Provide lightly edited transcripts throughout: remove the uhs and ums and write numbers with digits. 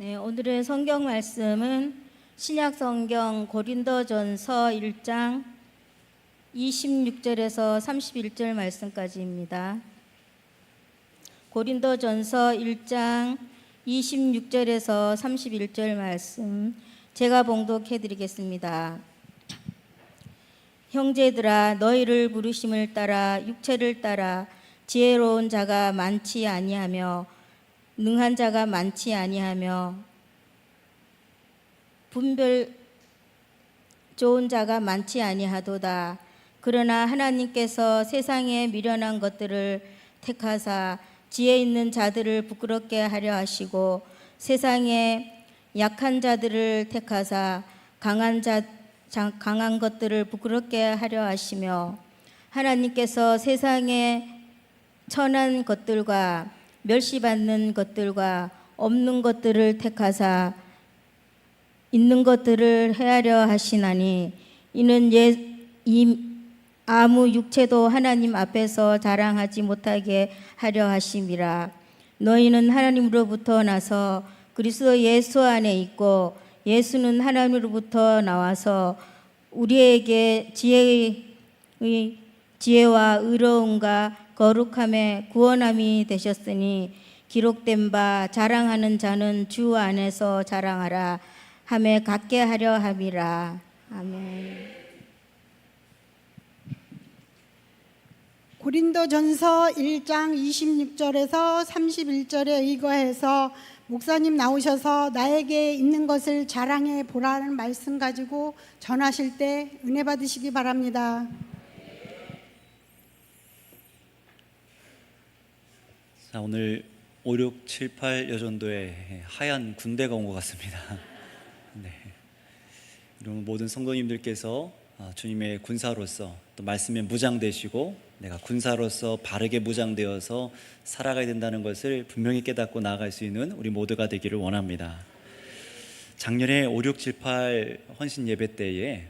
네, 오늘의 성경 말씀은 신약 성경 고린도전서 1장 26절에서 31절 말씀까지입니다. 고린도전서 1장 26절에서 31절 말씀 제가 봉독해 드리겠습니다. 형제들아, 너희를 부르심을 따라 육체를 따라 지혜로운 자가 많지 아니하며 능한 자가 많지 아니하며 분별 좋은 자가 많지 아니하도다. 그러나 하나님께서 세상에 미련한 것들을 택하사 지혜 있는 자들을 부끄럽게 하려 하시고 세상에 약한 자들을 택하사 강한 것들을 부끄럽게 하려 하시며 하나님께서 세상에 천한 것들과 멸시받는 것들과 없는 것들을 택하사 있는 것들을 헤아려 하시나니 이는 아무 육체도 하나님 앞에서 자랑하지 못하게 하려 하심이라. 너희는 하나님으로부터 나서 그리스도 예수 안에 있고 예수는 하나님으로부터 나와서 우리에게 지혜와 의로움과 거룩함의 구원함이 되셨으니 기록된 바 자랑하는 자는 주 안에서 자랑하라 하며 갖게 하려 함이라. 아멘. 고린도전서 1장 26절에서 31절에 의거해서 목사님 나오셔서 나에게 있는 것을 자랑해 보라는 말씀 가지고 전하실 때 은혜 받으시기 바랍니다. 자, 오늘 5, 6, 7, 8 여전도에 하얀 군대가 온 것 같습니다. 네. 여러분 모든 성도님들께서 주님의 군사로서 또 말씀에 무장되시고 내가 군사로서 바르게 무장되어서 살아가야 된다는 것을 분명히 깨닫고 나아갈 수 있는 우리 모두가 되기를 원합니다. 작년에 5, 6, 7, 8 헌신 예배 때에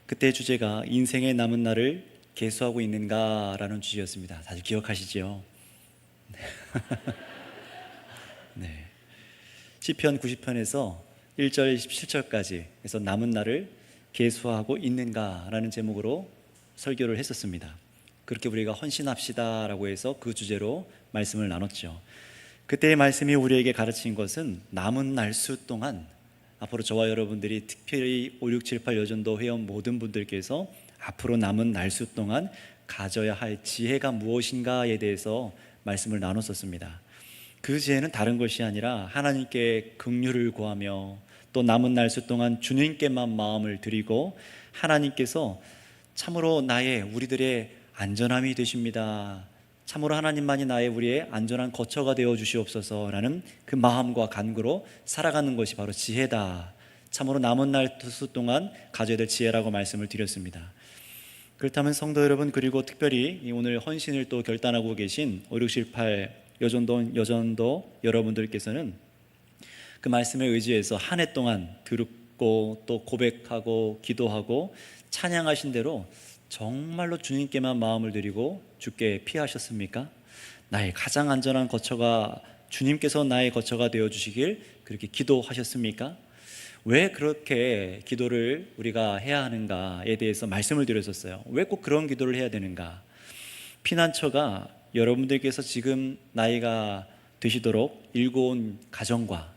그때 주제가 인생의 남은 날을 계수하고 있는가라는 주제였습니다. 다들 기억하시죠? 네. 시편 90편에서 1절 17절까지 해서 남은 날을 계수하고 있는가라는 제목으로 설교를 했었습니다. 그렇게 우리가 헌신합시다 라고 해서 그 주제로 말씀을 나눴죠. 그때의 말씀이 우리에게 가르친 것은 남은 날수 동안 앞으로 저와 여러분들이 특별히 5, 6, 7, 8 여전도 회원 모든 분들께서 앞으로 남은 날수 동안 가져야 할 지혜가 무엇인가에 대해서 말씀을 나눴었습니다. 그 지혜는 다른 것이 아니라 하나님께 긍휼을 구하며 또 남은 날수 동안 주님께만 마음을 드리고 하나님께서 참으로 우리들의 안전함이 되십니다. 참으로 하나님만이 우리의 안전한 거처가 되어 주시옵소서라는 그 마음과 간구로 살아가는 것이 바로 지혜다. 참으로 남은 날수 동안 가져야 될 지혜라고 말씀을 드렸습니다. 그렇다면 성도 여러분, 그리고 특별히 오늘 헌신을 또 결단하고 계신 5, 6, 7, 8 여전도 여러분들께서는 그 말씀에 의지해서 한 해 동안 듣고 또 고백하고 기도하고 찬양하신 대로 정말로 주님께만 마음을 드리고 주께 피하셨습니까? 나의 가장 안전한 거처가 주님께서 나의 거처가 되어주시길 그렇게 기도하셨습니까? 왜 그렇게 기도를 우리가 해야 하는가에 대해서 말씀을 드렸었어요. 왜 꼭 그런 기도를 해야 되는가? 피난처가 여러분들께서 지금 나이가 되시도록 일궈온 가정과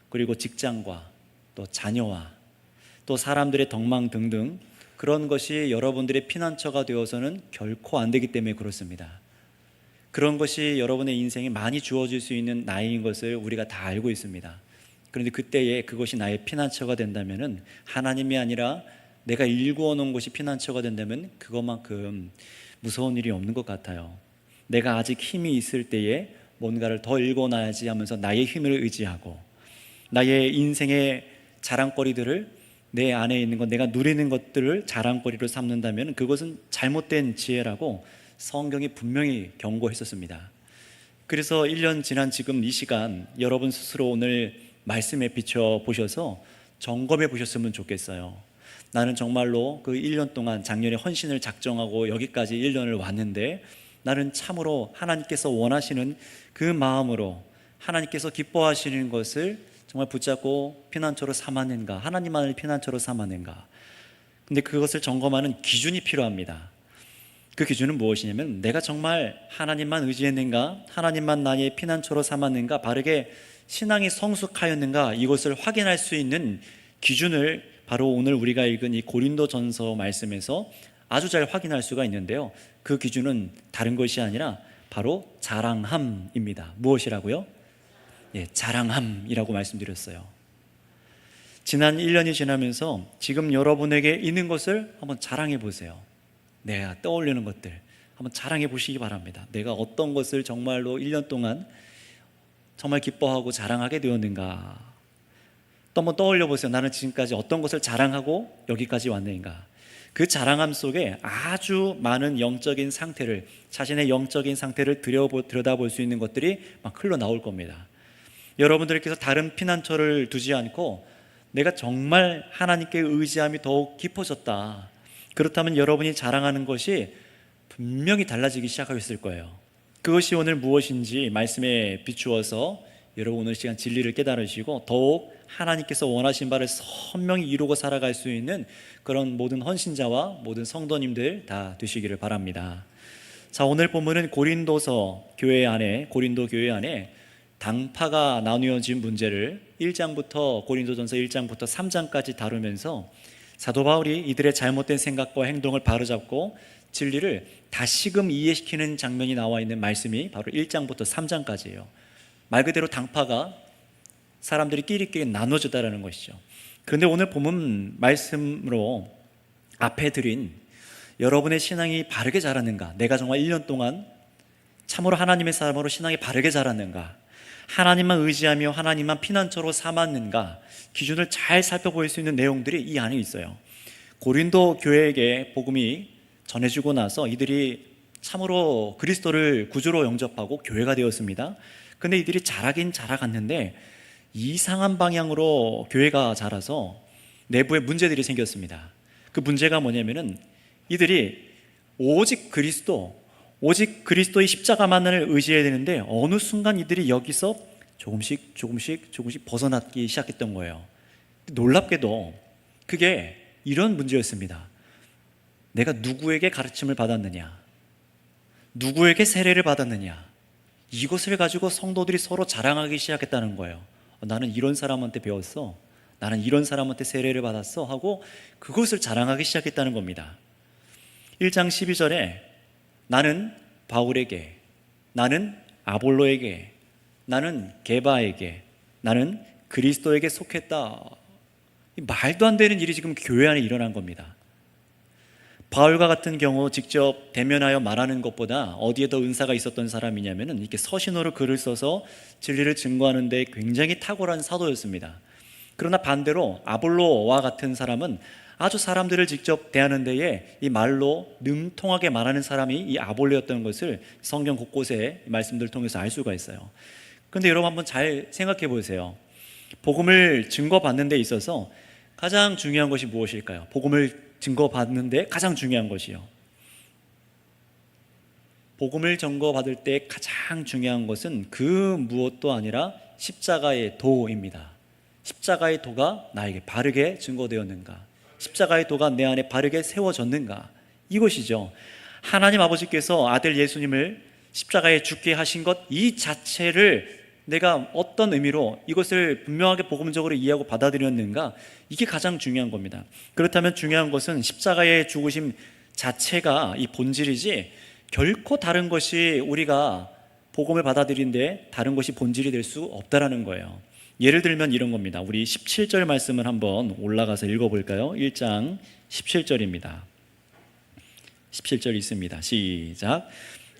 그리고 직장과 또 자녀와 또 사람들의 덕망 등등 그런 것이 여러분들의 피난처가 되어서는 결코 안 되기 때문에 그렇습니다. 그런 것이 여러분의 인생에 많이 주어질 수 있는 나이인 것을 우리가 다 알고 있습니다. 그런데 그때에 그것이 나의 피난처가 된다면 하나님이 아니라 내가 일구어 놓은 것이 피난처가 된다면 그것만큼 무서운 일이 없는 것 같아요. 내가 아직 힘이 있을 때에 뭔가를 더 일궈놔야지 하면서 나의 힘을 의지하고 나의 인생의 자랑거리들을 내 안에 있는 것, 내가 누리는 것들을 자랑거리로 삼는다면 그것은 잘못된 지혜라고 성경이 분명히 경고했었습니다. 그래서 1년 지난 지금 이 시간 여러분 스스로 오늘 말씀에 비춰보셔서 점검해 보셨으면 좋겠어요. 나는 정말로 그 1년 동안 작년에 헌신을 작정하고 여기까지 1년을 왔는데 나는 참으로 하나님께서 원하시는 그 마음으로 하나님께서 기뻐하시는 것을 정말 붙잡고 피난처로 삼았는가, 하나님만을 피난처로 삼았는가. 근데 그것을 점검하는 기준이 필요합니다. 그 기준은 무엇이냐면 내가 정말 하나님만 의지했는가, 하나님만 나의 피난처로 삼았는가, 바르게 신앙이 성숙하였는가, 이것을 확인할 수 있는 기준을 바로 오늘 우리가 읽은 이 고린도전서 말씀에서 아주 잘 확인할 수가 있는데요. 그 기준은 다른 것이 아니라 바로 자랑함입니다. 무엇이라고요? 자랑함이라고 말씀드렸어요. 지난 1년이 지나면서 지금 여러분에게 있는 것을 한번 자랑해 보세요. 내가 떠올리는 것들 한번 자랑해 보시기 바랍니다. 내가 어떤 것을 정말로 1년 동안 정말 기뻐하고 자랑하게 되었는가. 또 한번 떠올려 보세요. 나는 지금까지 어떤 것을 자랑하고 여기까지 왔는가. 그 자랑함 속에 아주 많은 영적인 상태를, 자신의 영적인 상태를 들여다볼 수 있는 것들이 막 흘러나올 겁니다. 여러분들께서 다른 피난처를 두지 않고 내가 정말 하나님께 의지함이 더욱 깊어졌다. 그렇다면 여러분이 자랑하는 것이 분명히 달라지기 시작하였을 거예요. 그것이 오늘 무엇인지 말씀에 비추어서 여러분 오늘 시간 진리를 깨달으시고 더욱 하나님께서 원하신 바를 선명히 이루고 살아갈 수 있는 그런 모든 헌신자와 모든 성도님들 다 되시기를 바랍니다. 자, 오늘 본문은 고린도 교회 안에 당파가 나누어진 문제를 1장부터 고린도전서 1장부터 3장까지 다루면서 사도 바울이 이들의 잘못된 생각과 행동을 바로잡고 진리를 다시금 이해시키는 장면이 나와 있는 말씀이 바로 1장부터 3장까지예요. 말 그대로 당파가 사람들이 끼리끼리 나눠졌다는 것이죠. 그런데 오늘 본문 말씀으로 앞에 드린 여러분의 신앙이 바르게 자랐는가, 내가 정말 1년 동안 참으로 하나님의 사람으로 신앙이 바르게 자랐는가, 하나님만 의지하며 하나님만 피난처로 삼았는가, 기준을 잘 살펴볼 수 있는 내용들이 이 안에 있어요. 고린도 교회에게 복음이 전해지고 나서 이들이 참으로 그리스도를 구주로 영접하고 교회가 되었습니다. 근데 이들이 자라긴 자라갔는데 이상한 방향으로 교회가 자라서 내부에 문제들이 생겼습니다. 그 문제가 뭐냐면은 이들이 오직 그리스도의 십자가만을 의지해야 되는데 어느 순간 이들이 여기서 조금씩 벗어나기 시작했던 거예요. 놀랍게도 그게 이런 문제였습니다. 내가 누구에게 가르침을 받았느냐, 누구에게 세례를 받았느냐, 이것을 가지고 성도들이 서로 자랑하기 시작했다는 거예요. 나는 이런 사람한테 배웠어, 나는 이런 사람한테 세례를 받았어 하고 그것을 자랑하기 시작했다는 겁니다. 1장 12절에 나는 바울에게, 나는 아볼로에게, 나는 게바에게, 나는 그리스도에게 속했다. 말도 안 되는 일이 지금 교회 안에 일어난 겁니다. 바울과 같은 경우 직접 대면하여 말하는 것보다 어디에 더 은사가 있었던 사람이냐면은 이렇게 서신으로 글을 써서 진리를 증거하는 데 굉장히 탁월한 사도였습니다. 그러나 반대로 아볼로와 같은 사람은 아주 사람들을 직접 대하는 데에 이 말로 능통하게 말하는 사람이 이 아볼로였던 것을 성경 곳곳에 말씀들을 통해서 알 수가 있어요. 그런데 여러분 한번 잘 생각해 보세요. 복음을 증거받는 데 있어서 가장 중요한 것이 무엇일까요? 복음을 증거받는 데 가장 중요한 것이요. 복음을 증거받을 때 가장 중요한 것은 그 무엇도 아니라 십자가의 도입니다. 십자가의 도가 나에게 바르게 증거되었는가, 십자가의 도가 내 안에 바르게 세워졌는가, 이것이죠. 하나님 아버지께서 아들 예수님을 십자가에 죽게 하신 것 이 자체를 내가 어떤 의미로 이것을 분명하게 복음적으로 이해하고 받아들였는가, 이게 가장 중요한 겁니다. 그렇다면 중요한 것은 십자가의 죽으심 자체가 이 본질이지 결코 다른 것이 우리가 복음을 받아들이는데 다른 것이 본질이 될 수 없다라는 거예요. 예를 들면 이런 겁니다. 우리 17절 말씀을 한번 올라가서 읽어볼까요? 1장 17절입니다. 17절 있습니다. 시작.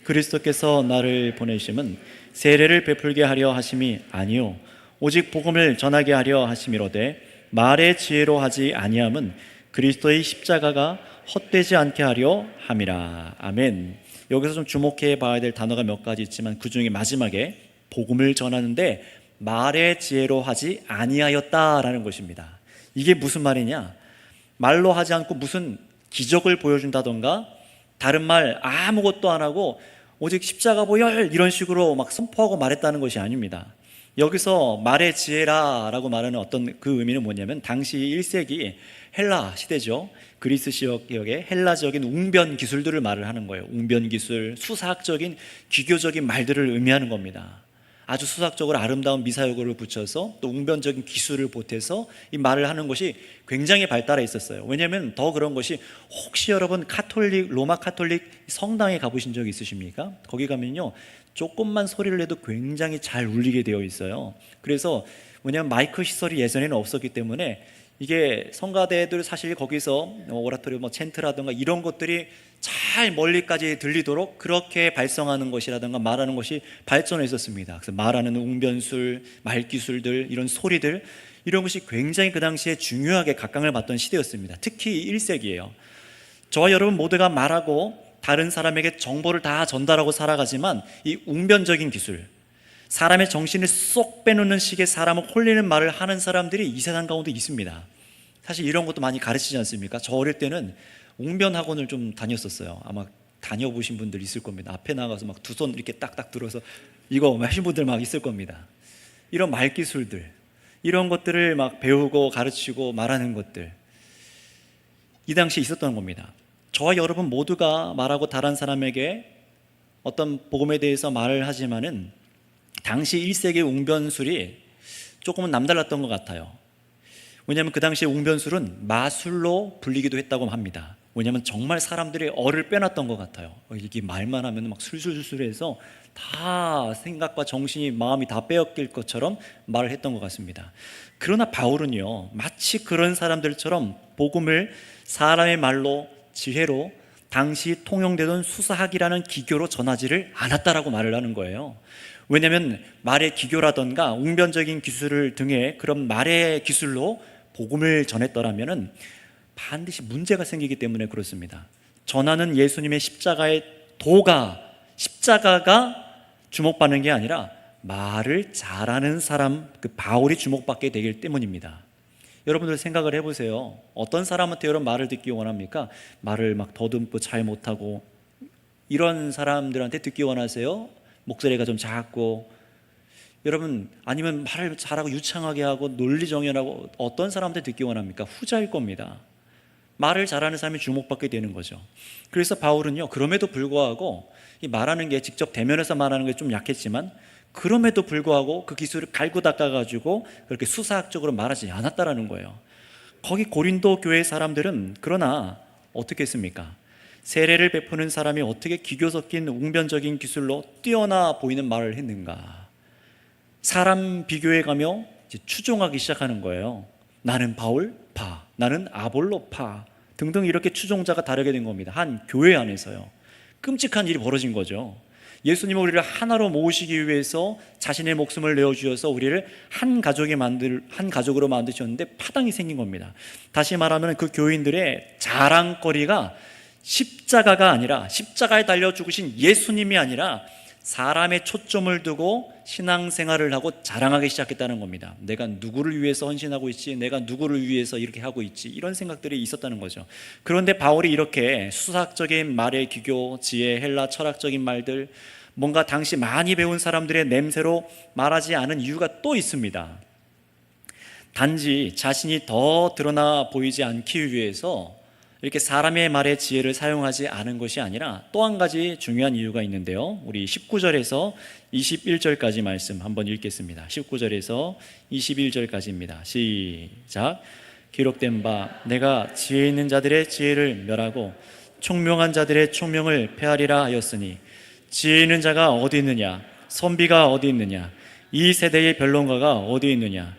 그리스도께서 나를 보내심은 세례를 베풀게 하려 하심이 아니요 오직 복음을 전하게 하려 하심이로되 말의 지혜로 하지 아니함은 그리스도의 십자가가 헛되지 않게 하려 함이라. 아멘. 여기서 좀 주목해 봐야 될 단어가 몇 가지 있지만 그 중에 마지막에 복음을 전하는데 말의 지혜로 하지 아니하였다라는 것입니다. 이게 무슨 말이냐? 말로 하지 않고 무슨 기적을 보여준다던가 다른 말 아무것도 안 하고 오직 십자가 보혈 이런 식으로 막 선포하고 말했다는 것이 아닙니다. 여기서 말의 지혜라라고 말하는 어떤 그 의미는 뭐냐면 당시 1세기 헬라 시대죠. 그리스 지역의 헬라적인 웅변 기술들을 말을 하는 거예요. 웅변 기술, 수사학적인 기교적인 말들을 의미하는 겁니다. 아주 수학적으로 아름다운 미사여구를 붙여서 또 웅변적인 기술을 보태서 이 말을 하는 것이 굉장히 발달해 있었어요. 왜냐하면 더 그런 것이, 혹시 여러분 로마 카톨릭 성당에 가보신 적 있으십니까? 거기 가면요, 조금만 소리를 내도 굉장히 잘 울리게 되어 있어요. 그래서 왜냐하면 마이크 시설이 예전에는 없었기 때문에 이게 성가대들 사실 거기서 오라토리 챈트라든가 이런 것들이 잘 멀리까지 들리도록 그렇게 발성하는 것이라든가 말하는 것이 발전했었습니다. 그래서 말하는 웅변술, 말기술들, 이런 소리들, 이런 것이 굉장히 그 당시에 중요하게 각광을 받던 시대였습니다. 특히 1세기예요. 저와 여러분 모두가 말하고 다른 사람에게 정보를 다 전달하고 살아가지만 이 웅변적인 기술, 사람의 정신을 쏙 빼놓는 식의 사람을 홀리는 말을 하는 사람들이 이 세상 가운데 있습니다. 사실 이런 것도 많이 가르치지 않습니까? 저 어릴 때는 웅변 학원을 좀 다녔었어요. 아마 다녀보신 분들 있을 겁니다. 앞에 나가서 막 두 손 이렇게 딱딱 들어서 이거 하신 분들 막 있을 겁니다. 이런 말기술들, 이런 것들을 막 배우고 가르치고 말하는 것들, 이 당시에 있었던 겁니다. 저와 여러분 모두가 말하고 다른 사람에게 어떤 복음에 대해서 말을 하지만은 당시 1세기 웅변술이 조금은 남달랐던 것 같아요. 왜냐하면 그 당시에 웅변술은 마술로 불리기도 했다고 합니다. 왜냐하면 정말 사람들의 얼을 빼놨던 것 같아요. 이게 말만 하면 막 술술술해서 다 생각과 정신이, 마음이 다 빼앗길 것처럼 말을 했던 것 같습니다. 그러나 바울은요, 마치 그런 사람들처럼 복음을 사람의 말로, 지혜로, 당시 통용되던 수사학이라는 기교로 전하지를 않았다라고 말을 하는 거예요. 왜냐하면 말의 기교라던가 웅변적인 기술을 등에 그런 말의 기술로 복음을 전했더라면 반드시 문제가 생기기 때문에 그렇습니다. 전하는 예수님의 십자가의 십자가가 주목받는 게 아니라 말을 잘하는 사람, 그 바울이 주목받게 되기 때문입니다. 여러분들 생각을 해보세요. 어떤 사람한테 이런 말을 듣기 원합니까? 말을 막 더듬고 잘 못하고 이런 사람들한테 듣기 원하세요? 목소리가 좀 작고, 여러분, 아니면 말을 잘하고 유창하게 하고 논리정연하고, 어떤 사람한테 듣기 원합니까? 후자일 겁니다. 말을 잘하는 사람이 주목받게 되는 거죠. 그래서 바울은요, 그럼에도 불구하고 이 말하는 게, 직접 대면해서 말하는 게 좀 약했지만 그럼에도 불구하고 그 기술을 갈고 닦아가지고 그렇게 수사학적으로 말하지 않았다라는 거예요. 거기 고린도 교회 사람들은 그러나 어떻게 했습니까? 세례를 베푸는 사람이 어떻게 기교 섞인 웅변적인 기술로 뛰어나 보이는 말을 했는가? 사람 비교해 가며 이제 추종하기 시작하는 거예요. 나는 바울 파, 나는 아볼로 파 등등, 이렇게 추종자가 다르게 된 겁니다. 한 교회 안에서요. 끔찍한 일이 벌어진 거죠. 예수님은 우리를 하나로 모으시기 위해서 자신의 목숨을 내어주셔서 우리를 한 가족으로 만드셨는데 파당이 생긴 겁니다. 다시 말하면 그 교인들의 자랑거리가 십자가가 아니라, 십자가에 달려 죽으신 예수님이 아니라 사람의 초점을 두고 신앙생활을 하고 자랑하기 시작했다는 겁니다. 내가 누구를 위해서 헌신하고 있지, 내가 누구를 위해서 이렇게 하고 있지, 이런 생각들이 있었다는 거죠. 그런데 바울이 이렇게 수학적인 말의 기교, 지혜, 헬라 철학적인 말들, 뭔가 당시 많이 배운 사람들의 냄새로 말하지 않은 이유가 또 있습니다. 단지 자신이 더 드러나 보이지 않기 위해서 이렇게 사람의 말의 지혜를 사용하지 않은 것이 아니라 또 한 가지 중요한 이유가 있는데요. 우리 19절에서 21절까지 말씀 한번 읽겠습니다. 19절에서 21절까지입니다. 시작. 기록된 바 내가 지혜 있는 자들의 지혜를 멸하고 총명한 자들의 총명을 폐하리라 하였으니, 지혜 있는 자가 어디 있느냐? 선비가 어디 있느냐? 이 세대의 변론가가 어디 있느냐?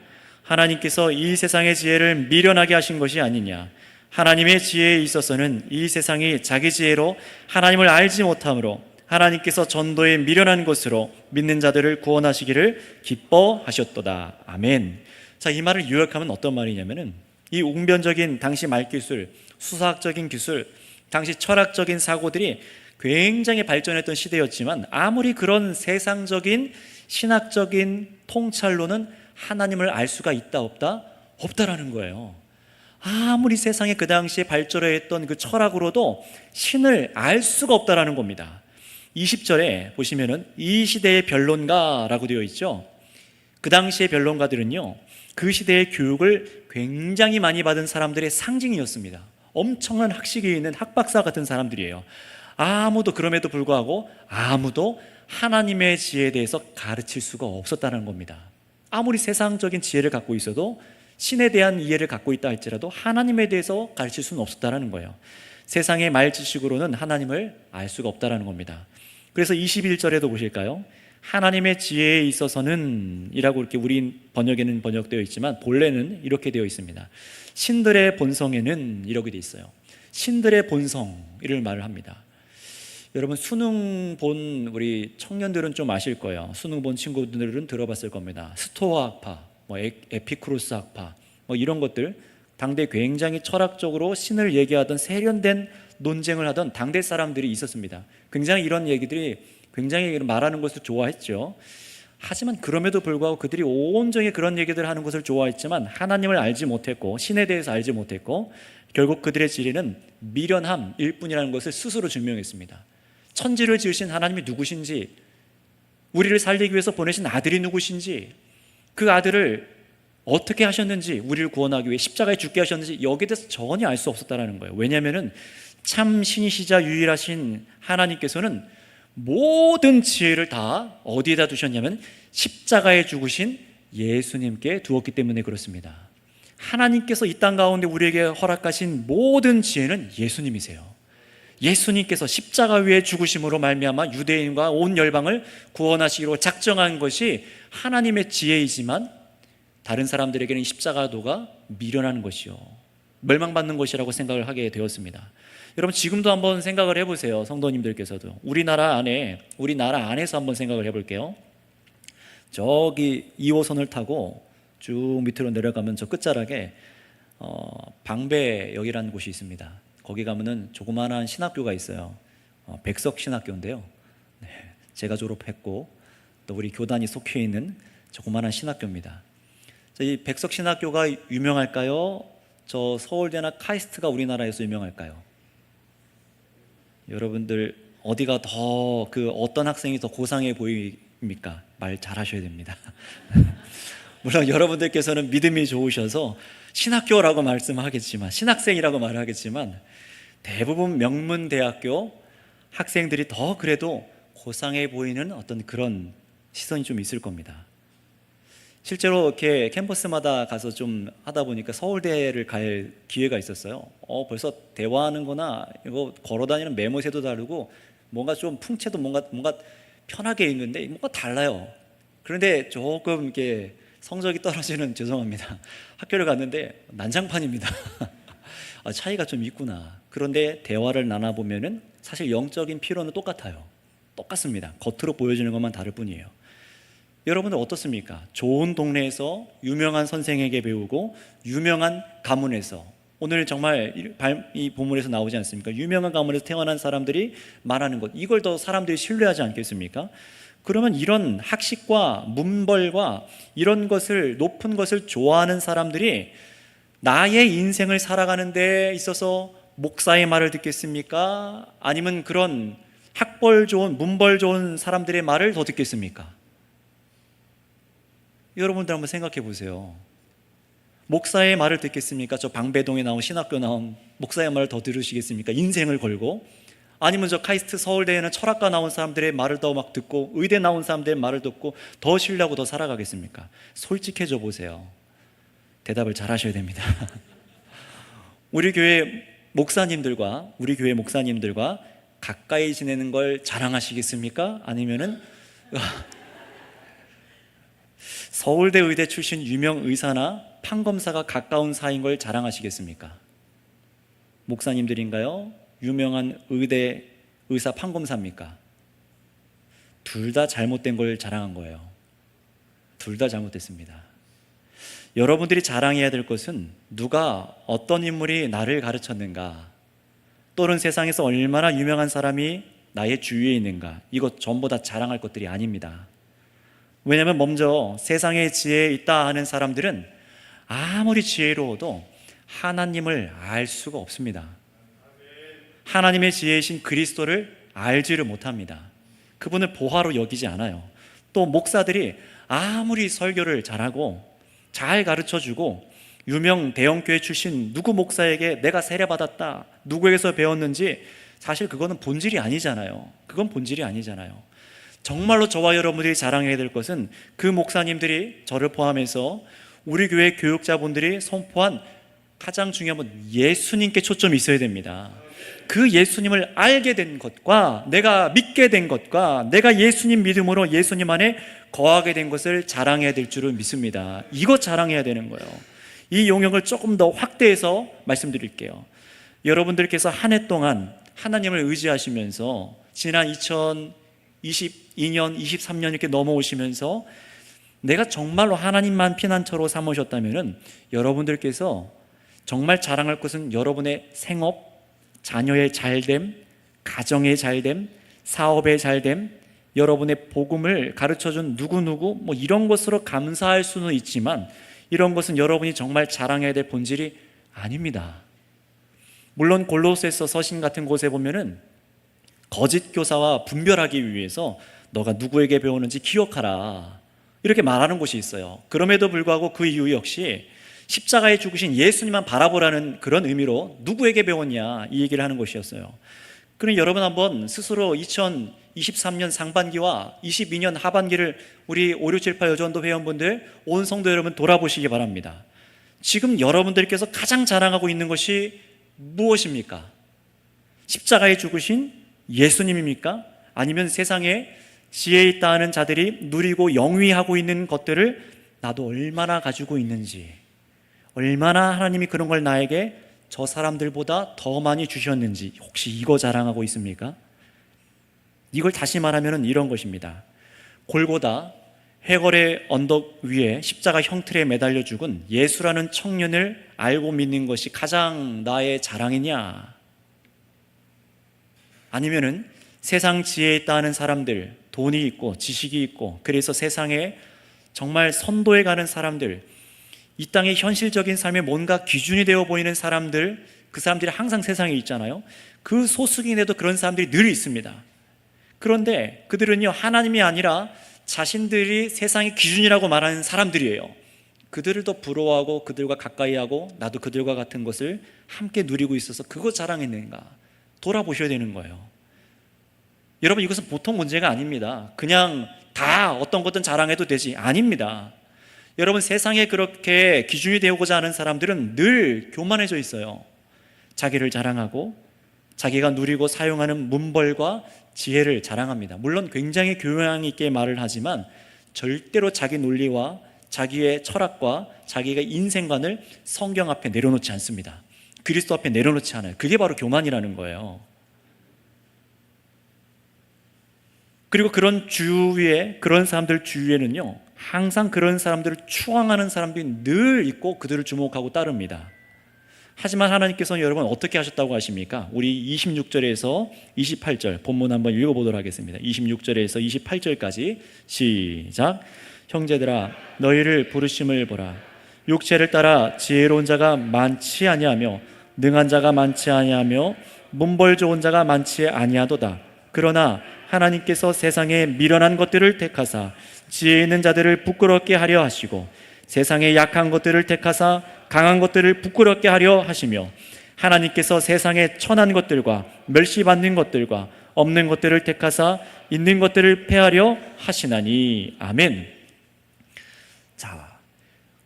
하나님께서 이 세상의 지혜를 미련하게 하신 것이 아니냐? 하나님의 지혜에 있어서는 이 세상이 자기 지혜로 하나님을 알지 못하므로 하나님께서 전도에 미련한 것으로 믿는 자들을 구원하시기를 기뻐하셨도다. 아멘. 자, 이 말을 요약하면 어떤 말이냐면은, 이 웅변적인 당시 말기술, 수사학적인 기술, 당시 철학적인 사고들이 굉장히 발전했던 시대였지만 아무리 그런 세상적인 신학적인 통찰로는 하나님을 알 수가 있다 없다? 없다라는 거예요. 아무리 세상에 그 당시에 발전했던 그 철학으로도 신을 알 수가 없다라는 겁니다. 20절에 보시면은 이 시대의 변론가라고 되어 있죠. 그 당시의 변론가들은요, 그 시대의 교육을 굉장히 많이 받은 사람들의 상징이었습니다. 엄청난 학식이 있는 학박사 같은 사람들이에요. 그럼에도 불구하고 아무도 하나님의 지혜에 대해서 가르칠 수가 없었다는 겁니다. 아무리 세상적인 지혜를 갖고 있어도, 신에 대한 이해를 갖고 있다 할지라도 하나님에 대해서 가르칠 수는 없었다는 거예요. 세상의 말지식으로는 하나님을 알 수가 없다는 겁니다. 그래서 21절에도 보실까요? 하나님의 지혜에 있어서는 이라고 이렇게 우리 번역에는 번역되어 있지만 본래는 이렇게 되어 있습니다. 신들의 본성에는 이렇게 되어 있어요. 신들의 본성, 이를 말을 합니다. 여러분, 수능 본 우리 청년들은 좀 아실 거예요. 수능 본 친구들은 들어봤을 겁니다. 스토아 학파, 에피쿠로스 학파, 이런 것들, 당대 굉장히 철학적으로 신을 얘기하던 세련된 논쟁을 하던 당대 사람들이 있었습니다. 굉장히 이런 얘기들이 굉장히 말하는 것을 좋아했죠. 하지만 그럼에도 불구하고 그들이 온전히 그런 얘기들을 하는 것을 좋아했지만 하나님을 알지 못했고, 신에 대해서 알지 못했고, 결국 그들의 지혜는 미련함일 뿐이라는 것을 스스로 증명했습니다. 천지를 지으신 하나님이 누구신지, 우리를 살리기 위해서 보내신 아들이 누구신지, 그 아들을 어떻게 하셨는지, 우리를 구원하기 위해 십자가에 죽게 하셨는지, 여기에 대해서 전혀 알 수 없었다는 거예요. 왜냐하면 참 신이시자 유일하신 하나님께서는 모든 지혜를 다 어디에다 두셨냐면 십자가에 죽으신 예수님께 두었기 때문에 그렇습니다. 하나님께서 이 땅 가운데 우리에게 허락하신 모든 지혜는 예수님이세요. 예수님께서 십자가 위에 죽으심으로 말미암아 유대인과 온 열방을 구원하시기로 작정한 것이 하나님의 지혜이지만, 다른 사람들에게는 이 십자가도가 미련한 것이요, 멸망받는 것이라고 생각을 하게 되었습니다. 여러분, 지금도 한번 생각을 해보세요. 성도님들께서도 우리나라 안에서 한번 생각을 해볼게요. 저기 2호선을 타고 쭉 밑으로 내려가면 저 끝자락에 방배역이라는 곳이 있습니다. 거기 가면은 조그마한 신학교가 있어요. 백석 신학교인데요. 네, 제가 졸업했고 또 우리 교단이 속해 있는 조그마한 신학교입니다. 이 백석 신학교가 유명할까요? 저 서울대나 카이스트가 우리나라에서 유명할까요? 여러분들 어디가 더 어떤 학생이 더 고상해 보입니까? 말 잘하셔야 됩니다. 물론 여러분들께서는 믿음이 좋으셔서 신학교라고 말씀하겠지만, 신학생이라고 말하겠지만, 대부분 명문대학교 학생들이 더 그래도 고상해 보이는 어떤 그런 시선이 좀 있을 겁니다. 실제로 이렇게 캠퍼스마다 가서 좀 하다 보니까 서울대를 갈 기회가 있었어요. 벌써 대화하는 거나 이거 걸어다니는 매모새도 다르고, 뭔가 좀 풍채도 뭔가 편하게 읽는데 뭔가 달라요. 그런데 조금 이렇게 성적이 떨어지는, 죄송합니다, 학교를 갔는데 난장판입니다. 차이가 좀 있구나. 그런데 대화를 나눠보면은 사실 영적인 피로는 똑같습니다. 겉으로 보여지는 것만 다를 뿐이에요. 여러분들 어떻습니까? 좋은 동네에서 유명한 선생에게 배우고, 유명한 가문에서, 오늘 정말 이 본문에서 나오지 않습니까? 유명한 가문에서 태어난 사람들이 말하는 것, 이걸 더 사람들이 신뢰하지 않겠습니까? 그러면 이런 학식과 문벌과 이런 것을, 높은 것을 좋아하는 사람들이 나의 인생을 살아가는 데 있어서 목사의 말을 듣겠습니까? 아니면 그런 학벌 좋은, 문벌 좋은 사람들의 말을 더 듣겠습니까? 여러분들 한번 생각해 보세요. 목사의 말을 듣겠습니까? 저 방배동에 나온 신학교 나온 목사의 말을 더 들으시겠습니까? 인생을 걸고. 아니면 저 카이스트 서울대에는 철학과 나온 사람들의 말을 더 막 듣고, 의대 나온 사람들의 말을 듣고 더 신뢰하고 더 살아가겠습니까? 솔직해져 보세요. 대답을 잘 하셔야 됩니다. 우리 교회 목사님들과 가까이 지내는 걸 자랑하시겠습니까? 아니면은 서울대 의대 출신 유명 의사나 판검사가 가까운 사이인 걸 자랑하시겠습니까? 목사님들인가요? 유명한 의대 의사 판검사입니까? 둘 다 잘못된 걸 자랑한 거예요. 둘 다 잘못됐습니다. 여러분들이 자랑해야 될 것은 누가, 어떤 인물이 나를 가르쳤는가, 또는 세상에서 얼마나 유명한 사람이 나의 주위에 있는가, 이것 전부 다 자랑할 것들이 아닙니다. 왜냐하면 먼저 세상에 지혜에 있다 하는 사람들은 아무리 지혜로워도 하나님을 알 수가 없습니다. 하나님의 지혜이신 그리스도를 알지를 못합니다. 그분을 보화로 여기지 않아요. 또 목사들이 아무리 설교를 잘하고 잘 가르쳐주고 유명 대형교회 출신 누구 목사에게 내가 세례받았다, 누구에게서 배웠는지, 사실 그거는 본질이 아니잖아요. 그건 본질이 아니잖아요. 정말로 저와 여러분들이 자랑해야 될 것은 그 목사님들이, 저를 포함해서 우리 교회 교육자분들이 선포한 가장 중요한 건 예수님께 초점이 있어야 됩니다. 그 예수님을 알게 된 것과 내가 믿게 된 것과 내가 예수님 믿음으로 예수님 안에 거하게 된 것을 자랑해야 될 줄을 믿습니다. 이거 자랑해야 되는 거예요. 이 용역을 조금 더 확대해서 말씀드릴게요. 여러분들께서 한 해 동안 하나님을 의지하시면서 지난 2022년, 23년 이렇게 넘어오시면서 내가 정말로 하나님만 피난처로 삼으셨다면 여러분들께서 정말 자랑할 것은 여러분의 생업, 자녀의 잘됨, 가정의 잘됨, 사업의 잘됨, 여러분의 복음을 가르쳐준 누구누구 뭐 이런 것으로 감사할 수는 있지만 이런 것은 여러분이 정말 자랑해야 될 본질이 아닙니다. 물론 골로새서 서신 같은 곳에 보면은 거짓 교사와 분별하기 위해서 너가 누구에게 배우는지 기억하라 이렇게 말하는 곳이 있어요. 그럼에도 불구하고 그 이유 역시 십자가에 죽으신 예수님만 바라보라는 그런 의미로 누구에게 배웠냐 이 얘기를 하는 것이었어요. 그럼 여러분 한번 스스로 2023년 상반기와 22년 하반기를 우리 5, 6, 7, 8 여전도 회원분들, 온 성도 여러분 돌아보시기 바랍니다. 지금 여러분들께서 가장 자랑하고 있는 것이 무엇입니까? 십자가에 죽으신 예수님입니까? 아니면 세상에 지혜 있다 하는 자들이 누리고 영위하고 있는 것들을 나도 얼마나 가지고 있는지, 얼마나 하나님이 그런 걸 나에게 저 사람들보다 더 많이 주셨는지 혹시 이거 자랑하고 있습니까? 이걸 다시 말하면 이런 것입니다. 골고다 해걸의 언덕 위에 십자가 형틀에 매달려 죽은 예수라는 청년을 알고 믿는 것이 가장 나의 자랑이냐? 아니면은 세상 지혜에 있다 하는 사람들, 돈이 있고 지식이 있고 그래서 세상에 정말 선도해 가는 사람들, 이 땅의 현실적인 삶에 뭔가 기준이 되어 보이는 사람들, 그 사람들이 항상 세상에 있잖아요. 그 소수긴에도 그런 사람들이 늘 있습니다. 그런데 그들은요, 하나님이 아니라 자신들이 세상의 기준이라고 말하는 사람들이에요. 그들을 더 부러워하고 그들과 가까이 하고 나도 그들과 같은 것을 함께 누리고 있어서 그거 자랑했는가 돌아보셔야 되는 거예요. 여러분, 이것은 보통 문제가 아닙니다. 그냥 다 어떤 것든 자랑해도 되지, 아닙니다. 여러분, 세상에 그렇게 기준이 되고자 하는 사람들은 늘 교만해져 있어요. 자기를 자랑하고 자기가 누리고 사용하는 문벌과 지혜를 자랑합니다. 물론 굉장히 교양 있게 말을 하지만 절대로 자기 논리와 자기의 철학과 자기의 인생관을 성경 앞에 내려놓지 않습니다. 그리스도 앞에 내려놓지 않아요. 그게 바로 교만이라는 거예요. 그리고 그런 주위에, 그런 사람들 주위에는요, 항상 그런 사람들을 추앙하는 사람들이 늘 있고 그들을 주목하고 따릅니다. 하지만 하나님께서는 여러분 어떻게 하셨다고 하십니까? 우리 26절에서 28절 본문 한번 읽어보도록 하겠습니다. 26절에서 28절까지 시작. 형제들아, 너희를 부르심을 보라. 육체를 따라 지혜로운 자가 많지 아니하며 능한 자가 많지 아니하며 문벌 좋은 자가 많지 아니하도다. 그러나 하나님께서 세상에 미련한 것들을 택하사 지혜 있는 자들을 부끄럽게 하려 하시고 세상에 약한 것들을 택하사 강한 것들을 부끄럽게 하려 하시며 하나님께서 세상에 천한 것들과 멸시받는 것들과 없는 것들을 택하사 있는 것들을 폐하려 하시나니. 아멘. 자,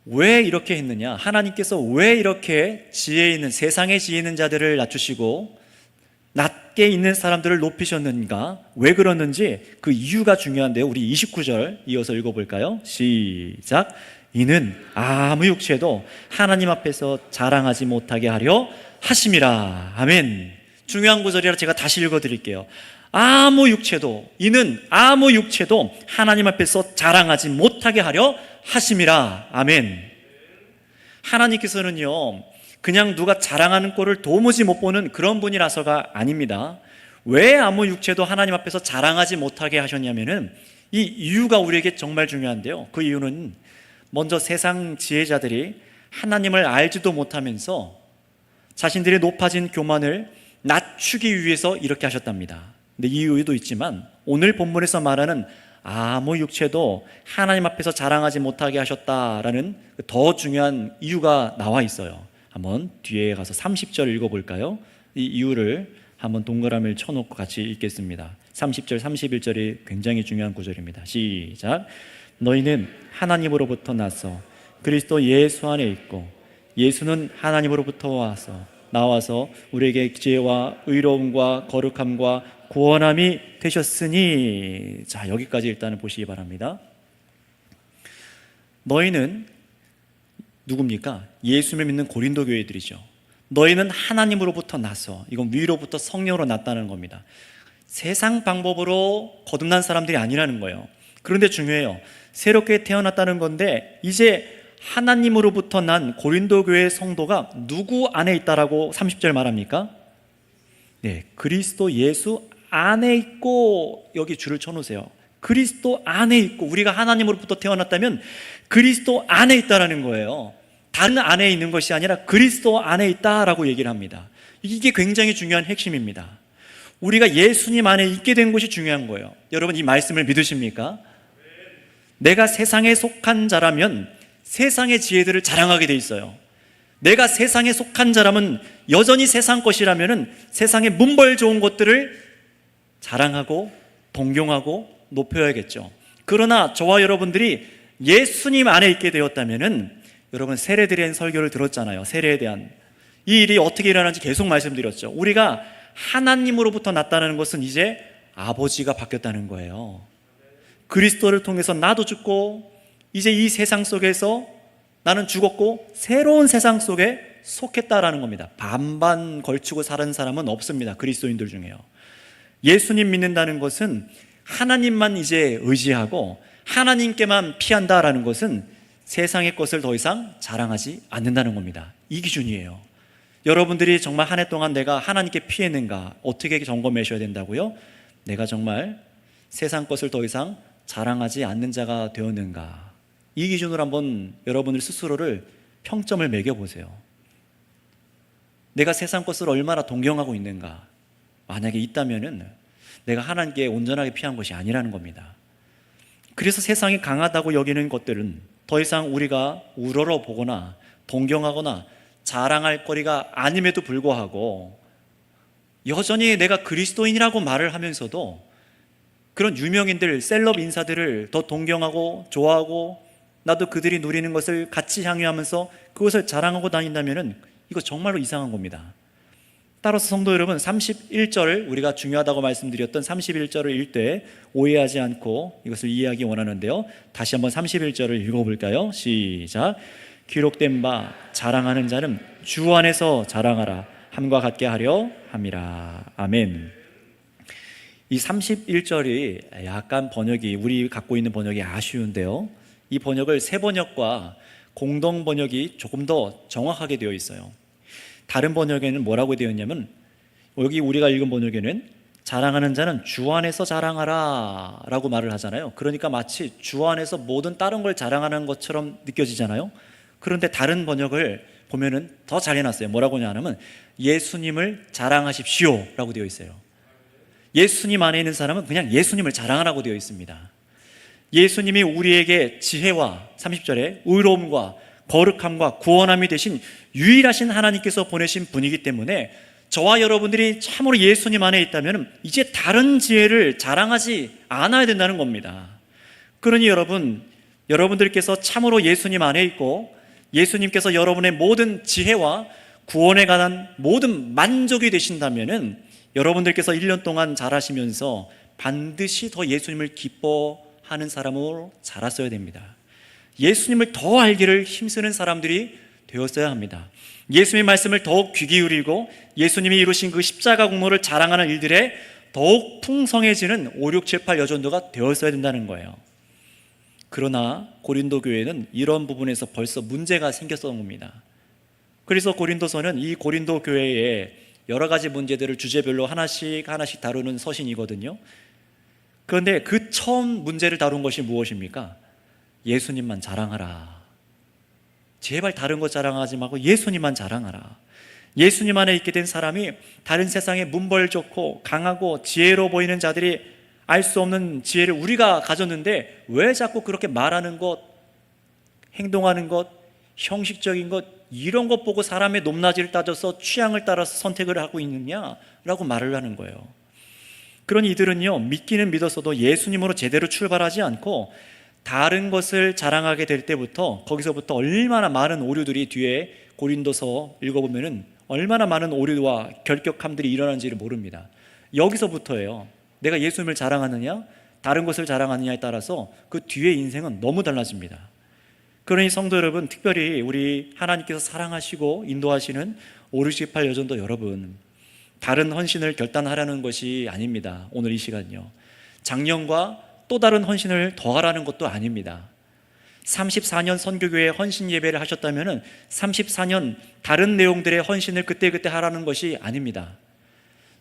왜 이렇게 했느냐? 하나님께서 왜 이렇게 지혜 있는, 세상에 지혜 있는 자들을 낮추시고 낮게 있는 사람들을 높이셨는가? 왜 그러는지 그 이유가 중요한데요. 우리 29절 이어서 읽어볼까요? 시작. 이는 아무 육체도 하나님 앞에서 자랑하지 못하게 하려 하심이라. 아멘. 중요한 구절이라 제가 다시 읽어드릴게요. 아무 육체도, 이는 아무 육체도 하나님 앞에서 자랑하지 못하게 하려 하심이라. 아멘. 하나님께서는요, 그냥 누가 자랑하는 꼴을 도무지 못 보는 그런 분이라서가 아닙니다. 왜 아무 육체도 하나님 앞에서 자랑하지 못하게 하셨냐면은 이 이유가 우리에게 정말 중요한데요. 그 이유는 먼저 세상 지혜자들이 하나님을 알지도 못하면서 자신들의 높아진 교만을 낮추기 위해서 이렇게 하셨답니다. 근데 이 이유도 있지만 오늘 본문에서 말하는 아무 육체도 하나님 앞에서 자랑하지 못하게 하셨다라는 더 중요한 이유가 나와 있어요. 한번 뒤에 가서 30절 읽어볼까요? 이 이유를 한번 동그라미를 쳐놓고 같이 읽겠습니다. 30절, 31절이 굉장히 중요한 구절입니다. 시작. 너희는 하나님으로부터 나서 그리스도 예수 안에 있고 예수는 하나님으로부터 나와서 우리에게 지혜와 의로움과 거룩함과 구원함이 되셨으니. 자, 여기까지 일단은 보시기 바랍니다. 너희는 누굽니까? 예수를 믿는 고린도 교회들이죠. 너희는 하나님으로부터 나서, 이건 위로부터 성령으로 났다는 겁니다. 세상 방법으로 거듭난 사람들이 아니라는 거예요. 그런데 중요해요. 새롭게 태어났다는 건데 이제 하나님으로부터 난 고린도 교회의 성도가 누구 안에 있다라고 30절 말합니까? 네, 그리스도 예수 안에 있고, 여기 줄을 쳐놓으세요. 그리스도 안에 있고, 우리가 하나님으로부터 태어났다면 그리스도 안에 있다라는 거예요. 다른 안에 있는 것이 아니라 그리스도 안에 있다라고 얘기를 합니다. 이게 굉장히 중요한 핵심입니다. 우리가 예수님 안에 있게 된 것이 중요한 거예요. 여러분, 이 말씀을 믿으십니까? 내가 세상에 속한 자라면 세상의 지혜들을 자랑하게 돼 있어요. 내가 세상에 속한 자라면, 여전히 세상 것이라면 세상의 문벌 좋은 것들을 자랑하고 동경하고 높여야겠죠. 그러나 저와 여러분들이 예수님 안에 있게 되었다면, 여러분 세례에 대한 설교를 들었잖아요. 세례에 대한 이 일이 어떻게 일어나는지 계속 말씀드렸죠. 우리가 하나님으로부터 났다는 것은 이제 아버지가 바뀌었다는 거예요. 그리스도를 통해서 나도 죽고, 이제 이 세상 속에서 나는 죽었고 새로운 세상 속에 속했다라는 겁니다. 반반 걸치고 사는 사람은 없습니다. 그리스도인들 중에요. 예수님 믿는다는 것은 하나님만 이제 의지하고 하나님께만 피한다라는 것은 세상의 것을 더 이상 자랑하지 않는다는 겁니다. 이 기준이에요. 여러분들이 정말 한 해 동안 내가 하나님께 피했는가 어떻게 점검하셔야 된다고요? 내가 정말 세상 것을 더 이상 자랑하지 않는 자가 되었는가? 이 기준으로 한번 여러분들 스스로를 평점을 매겨보세요. 내가 세상 것을 얼마나 동경하고 있는가? 만약에 있다면은 내가 하나님께 온전하게 피한 것이 아니라는 겁니다. 그래서 세상이 강하다고 여기는 것들은 더 이상 우리가 우러러 보거나 동경하거나 자랑할 거리가 아님에도 불구하고 여전히 내가 그리스도인이라고 말을 하면서도 그런 유명인들, 셀럽 인사들을 더 동경하고 좋아하고 나도 그들이 누리는 것을 같이 향유하면서 그것을 자랑하고 다닌다면 이거 정말로 이상한 겁니다. 따라서 성도 여러분, 31절을 우리가 중요하다고 말씀드렸던 31절을 읽되 오해하지 않고 이것을 이해하기 원하는데요. 다시 한번 31절을 읽어볼까요? 시작. 기록된 바 자랑하는 자는 주 안에서 자랑하라 함과 같게 하려 함이라. 아멘. 이 31절이 약간 번역이, 우리 갖고 있는 번역이 아쉬운데요, 이 번역을 새 번역과 공동 번역이 조금 더 정확하게 되어 있어요. 다른 번역에는 뭐라고 되어 있냐면, 여기 우리가 읽은 번역에는 자랑하는 자는 주 안에서 자랑하라 라고 말을 하잖아요. 그러니까 마치 주 안에서 모든 다른 걸 자랑하는 것처럼 느껴지잖아요. 그런데 다른 번역을 보면은 더 잘 해놨어요. 뭐라고 하냐면 예수님을 자랑하십시오 라고 되어 있어요. 예수님 안에 있는 사람은 그냥 예수님을 자랑하라고 되어 있습니다. 예수님이 우리에게 지혜와 30절에 의로움과 거룩함과 구원함이 되신 유일하신 하나님께서 보내신 분이기 때문에 저와 여러분들이 참으로 예수님 안에 있다면 이제 다른 지혜를 자랑하지 않아야 된다는 겁니다. 그러니 여러분들께서 참으로 예수님 안에 있고 예수님께서 여러분의 모든 지혜와 구원에 관한 모든 만족이 되신다면 여러분들께서 1년 동안 자라시면서 반드시 더 예수님을 기뻐하는 사람으로 자랐어야 됩니다. 예수님을 더 알기를 힘쓰는 사람들이 되었어야 합니다. 예수님의 말씀을 더욱 귀 기울이고 예수님이 이루신 그 십자가 공로를 자랑하는 일들에 더욱 풍성해지는 5, 6, 7, 8 여전도가 되었어야 된다는 거예요. 그러나 고린도 교회는 이런 부분에서 벌써 문제가 생겼던 겁니다. 그래서 고린도서는 이 고린도 교회에 여러 가지 문제들을 주제별로 하나씩 다루는 서신이거든요. 그런데 그 처음 문제를 다룬 것이 무엇입니까? 예수님만 자랑하라. 제발 다른 것 자랑하지 말고 예수님만 자랑하라. 예수님 안에 있게 된 사람이 다른 세상에 문벌 좋고 강하고 지혜로 보이는 자들이 알 수 없는 지혜를 우리가 가졌는데 왜 자꾸 그렇게 말하는 것, 행동하는 것, 형식적인 것, 이런 것 보고 사람의 높낮이를 따져서 취향을 따라서 선택을 하고 있느냐라고 말을 하는 거예요. 그러니 이들은요, 믿기는 믿었어도 예수님으로 제대로 출발하지 않고 다른 것을 자랑하게 될 때부터, 거기서부터 얼마나 많은 오류들이 뒤에 고린도서 읽어보면은 얼마나 많은 오류와 결격함들이 일어난지를 모릅니다. 여기서부터예요. 내가 예수님을 자랑하느냐 다른 것을 자랑하느냐에 따라서 그 뒤의 인생은 너무 달라집니다. 그러니 성도 여러분, 특별히 우리 하나님께서 사랑하시고 인도하시는 568 여전도 여러분, 다른 헌신을 결단하라는 것이 아닙니다. 오늘 이 시간요, 작년과 또 다른 헌신을 더하라는 것도 아닙니다. 34년 선교교회 헌신 예배를 하셨다면 34년 다른 내용들의 헌신을 그때그때 하라는 것이 아닙니다.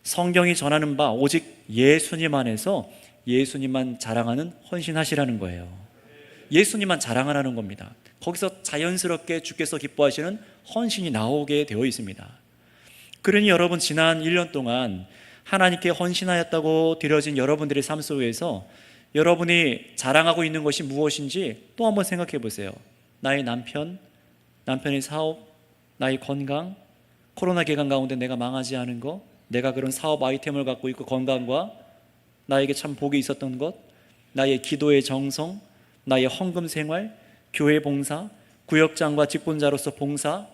성경이 전하는 바 오직 예수님 안에서 예수님만 자랑하는 헌신하시라는 거예요. 예수님만 자랑하라는 겁니다. 거기서 자연스럽게 주께서 기뻐하시는 헌신이 나오게 되어 있습니다. 그러니 여러분, 지난 1년 동안 하나님께 헌신하였다고 드려진 여러분들의 삶 속에서 여러분이 자랑하고 있는 것이 무엇인지 또 한번 생각해 보세요. 나의 남편, 남편의 사업, 나의 건강, 코로나 기간 가운데 내가 망하지 않은 것, 내가 그런 사업 아이템을 갖고 있고 건강과 나에게 참 복이 있었던 것, 나의 기도의 정성, 나의 헌금 생활, 교회 봉사, 구역장과 직분자로서 봉사,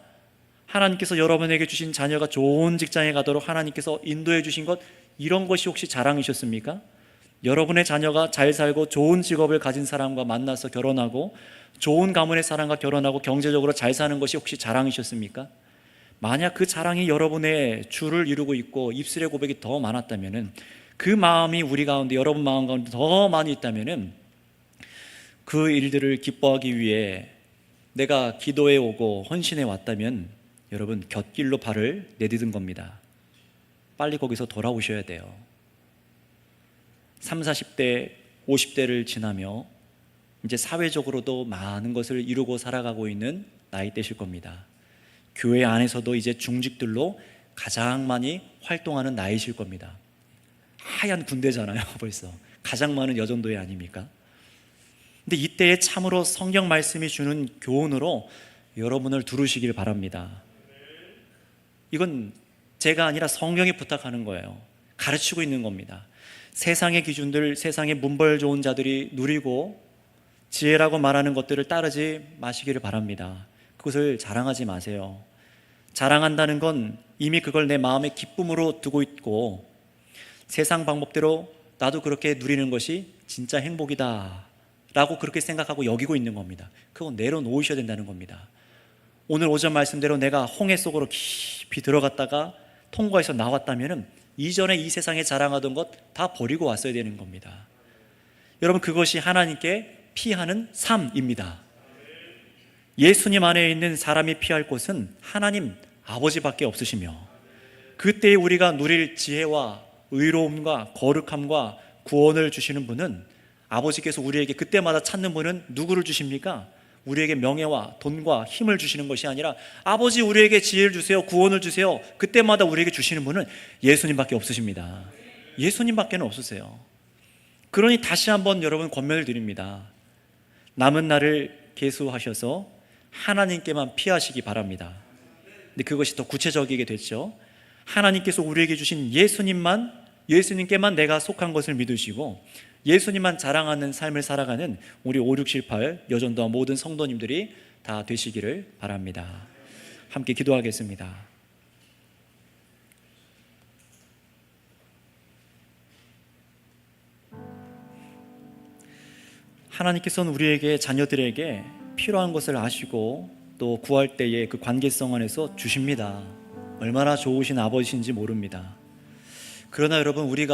하나님께서 여러분에게 주신 자녀가 좋은 직장에 가도록 하나님께서 인도해 주신 것, 이런 것이 혹시 자랑이셨습니까? 여러분의 자녀가 잘 살고 좋은 직업을 가진 사람과 만나서 결혼하고 좋은 가문의 사람과 결혼하고 경제적으로 잘 사는 것이 혹시 자랑이셨습니까? 만약 그 자랑이 여러분의 주를 이루고 있고 입술의 고백이 더 많았다면, 그 마음이 우리 가운데, 여러분 마음 가운데 더 많이 있다면, 그 일들을 기뻐하기 위해 내가 기도해 오고 헌신해 왔다면 여러분, 곁길로 발을 내디딘 겁니다. 빨리 거기서 돌아오셔야 돼요. 30, 40대, 50대를 지나며 이제 사회적으로도 많은 것을 이루고 살아가고 있는 나이대실 겁니다. 교회 안에서도 이제 중직들로 가장 많이 활동하는 나이실 겁니다. 하얀 군대잖아요. 벌써 가장 많은 여전도회 아닙니까? 근데 이때에 참으로 성경 말씀이 주는 교훈으로 여러분을 두르시길 바랍니다. 이건 제가 아니라 성경이 부탁하는 거예요. 가르치고 있는 겁니다. 세상의 기준들, 세상의 문벌 좋은 자들이 누리고 지혜라고 말하는 것들을 따르지 마시기를 바랍니다. 그것을 자랑하지 마세요. 자랑한다는 건 이미 그걸 내 마음의 기쁨으로 두고 있고, 세상 방법대로 나도 그렇게 누리는 것이 진짜 행복이다 라고 그렇게 생각하고 여기고 있는 겁니다. 그건 내려놓으셔야 된다는 겁니다. 오늘 오전 말씀대로 내가 홍해 속으로 깊이 들어갔다가 통과해서 나왔다면 이전에 이 세상에 자랑하던 것 다 버리고 왔어야 되는 겁니다. 여러분, 그것이 하나님께 피하는 삶입니다. 예수님 안에 있는 사람이 피할 곳은 하나님 아버지밖에 없으시며, 그때에 우리가 누릴 지혜와 의로움과 거룩함과 구원을 주시는 분은, 아버지께서 우리에게 그때마다 찾는 분은 누구를 주십니까? 우리에게 명예와 돈과 힘을 주시는 것이 아니라, 아버지 우리에게 지혜를 주세요, 구원을 주세요, 그때마다 우리에게 주시는 분은 예수님밖에 없으십니다. 예수님밖에는 없으세요. 그러니 다시 한번 여러분 권면을 드립니다. 남은 날을 계수하셔서 하나님께만 피하시기 바랍니다. 근데 그것이 더 구체적이게 됐죠. 하나님께서 우리에게 주신 예수님께만 내가 속한 것을 믿으시고 예수님만 자랑하는 삶을 살아가는 우리 5, 6, 7, 8 여전도와 모든 성도님들이 다 되시기를 바랍니다. 함께 기도하겠습니다. 하나님께서는 우리에게, 자녀들에게 필요한 것을 아시고 또 구할 때에 그 관계성 안에서 주십니다. 얼마나 좋으신 아버지신지 모릅니다. 그러나 여러분, 우리가